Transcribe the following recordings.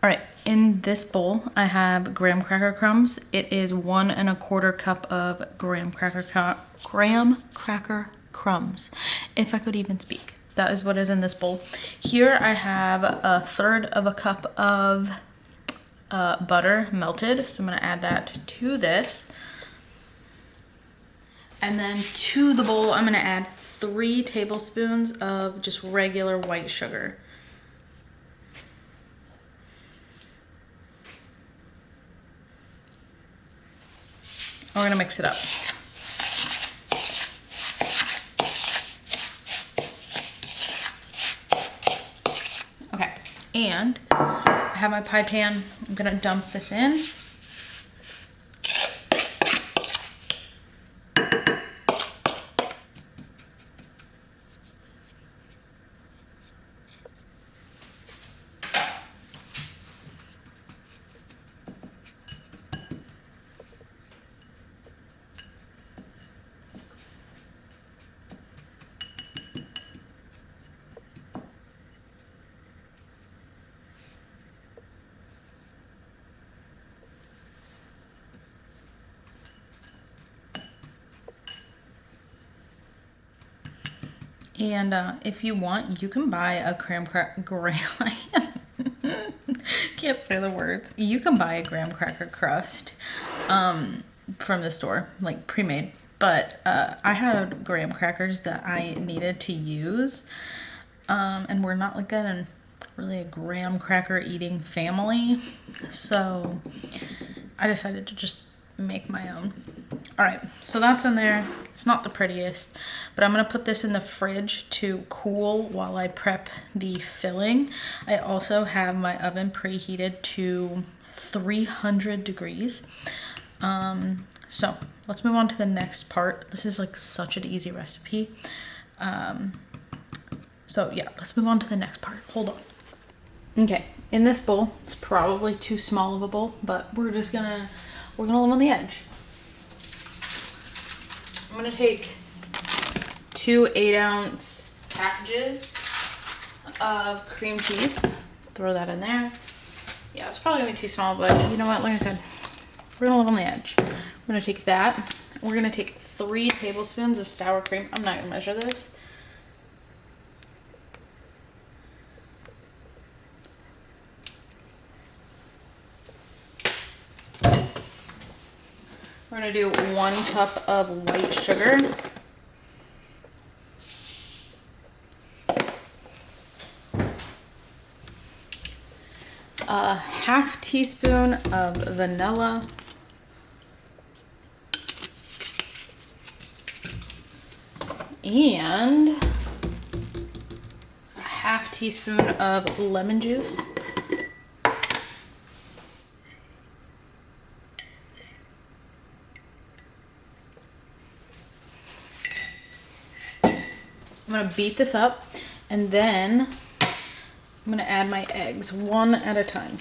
All right, in this bowl, I have graham cracker crumbs. It is 1 1/4 cup of graham cracker crumbs, if I could even speak. That is what is in this bowl. Here I have 1/3 of a cup of butter melted, so I'm gonna add that to this. And then to the bowl, I'm gonna add 3 tablespoons of just regular white sugar. We're gonna mix it up. Okay, and I have my pie pan. I'm gonna dump this in. And if you want, you can buy a can't say the words. You can buy a graham cracker crust from the store, like pre-made. But I had graham crackers that I needed to use, and we're not like really a graham cracker eating family, so I decided to just make my own. All right, so that's in there. It's not the prettiest, but I'm gonna put this in the fridge to cool while I prep the filling. I also have my oven preheated to 300 degrees. So let's move on to the next part. This is like such an easy recipe. So yeah, let's move on to the next part. Hold on. Okay, in this bowl, it's probably too small of a bowl, but we're gonna live on the edge. I'm gonna take 2 8-ounce packages of cream cheese. Throw that in there. Yeah, it's probably gonna be too small, but you know what? Like I said, we're gonna live on the edge. We're gonna take that. We're gonna take 3 tablespoons of sour cream. I'm not gonna measure this. We're gonna do 1 cup of white sugar. A 1/2 teaspoon of vanilla. And a 1/2 teaspoon of lemon juice. I'm gonna beat this up, and then I'm gonna add my eggs, 1 at a time.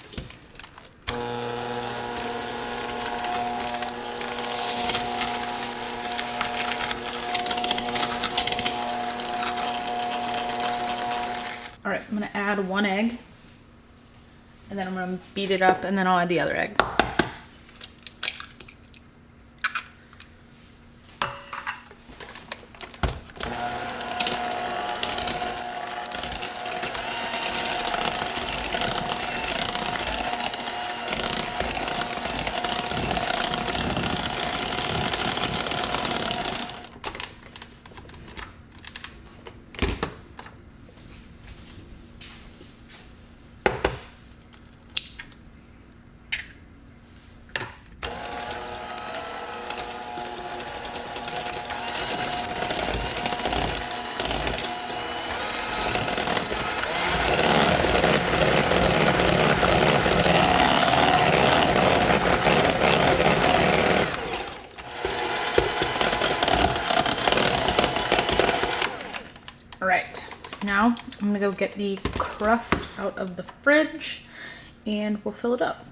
All right, I'm gonna add 1 egg, and then I'm gonna beat it up, and then I'll add the other egg. All right, now I'm gonna go get the crust out of the fridge and we'll fill it up.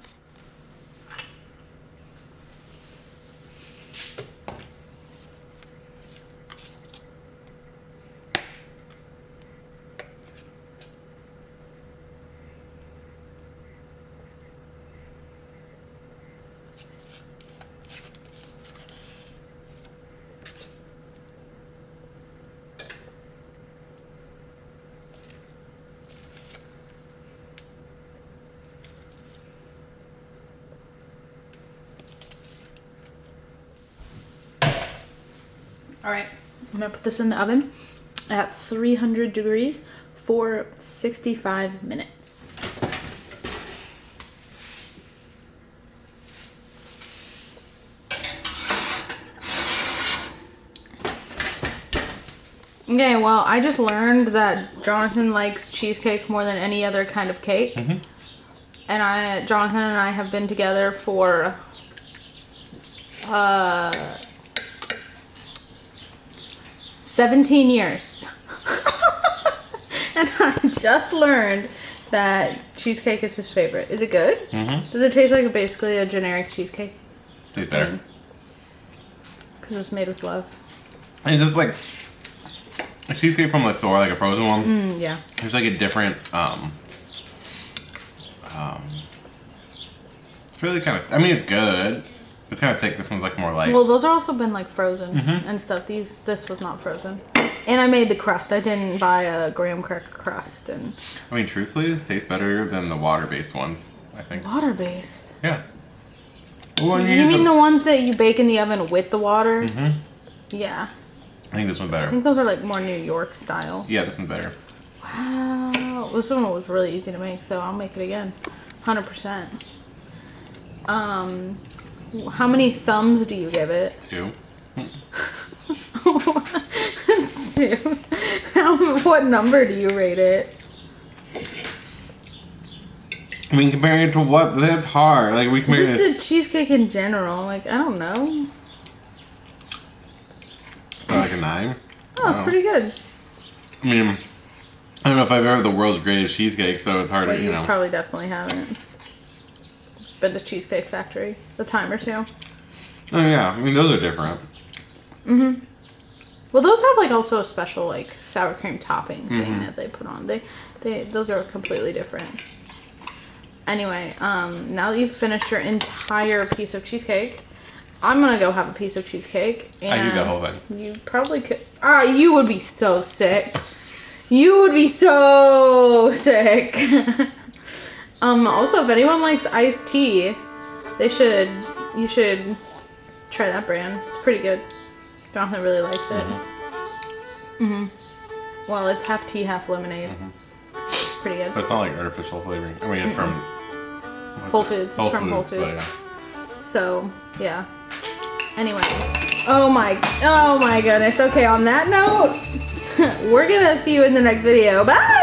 All right, I'm gonna put this in the oven at 300 degrees for 65 minutes. Okay, well, I just learned that Jonathan likes cheesecake more than any other kind of cake. Mm-hmm. And Jonathan and I have been together for 17 years. And I just learned that cheesecake is his favorite. Is it good? Mm-hmm. Does it taste like basically a generic cheesecake? Tastes better. Because it was made with love. And just like a cheesecake from the store, like a frozen one. Yeah. There's like a different, it's really kind of, I mean, it's good. It's kind of thick. This one's like more like. Well, those are also been like frozen Mm-hmm. and stuff. This was not frozen. And I made the crust. I didn't buy a graham cracker crust. And I mean, truthfully, this tastes better than the water-based ones, I think. water-based. Yeah. Well, You mean the ones that you bake in the oven with the water? Mm-hmm. Yeah. I think this one's I better. think those are like more New York style. Yeah, this one's better. Wow. This one was really easy to make, so I'll make it again. 100%. How many thumbs do you give it? 2. 2. What number do you rate it? I mean, comparing it to what? That's hard. Like, we compare Just it. a cheesecake in general. Like, I don't know. Like a 9? Oh, it's pretty good. I mean, I don't know if I've ever had the world's greatest cheesecake, so it's hard But to, you you know. probably definitely haven't been to Cheesecake Factory a time or two. Oh, yeah. I mean, those are different. Mm-hmm. Well, those have like also a special like sour cream topping thing Mm-hmm. that they put on. Those are completely different. Anyway, now that you've finished your entire piece of cheesecake, I'm gonna go have a piece of cheesecake. And I eat the whole thing. You probably could. You would be so sick. You would be so sick. Also, if anyone likes iced tea, you should try that brand. It's pretty good. Jonathan really likes it. Well, it's half tea, half lemonade. It's pretty good. But it's not like artificial flavoring. I mean, it's from Whole Foods. It's from Whole Foods. But yeah. So, yeah. Anyway. Oh my goodness. Okay, on that note, we're gonna see you in the next video. Bye!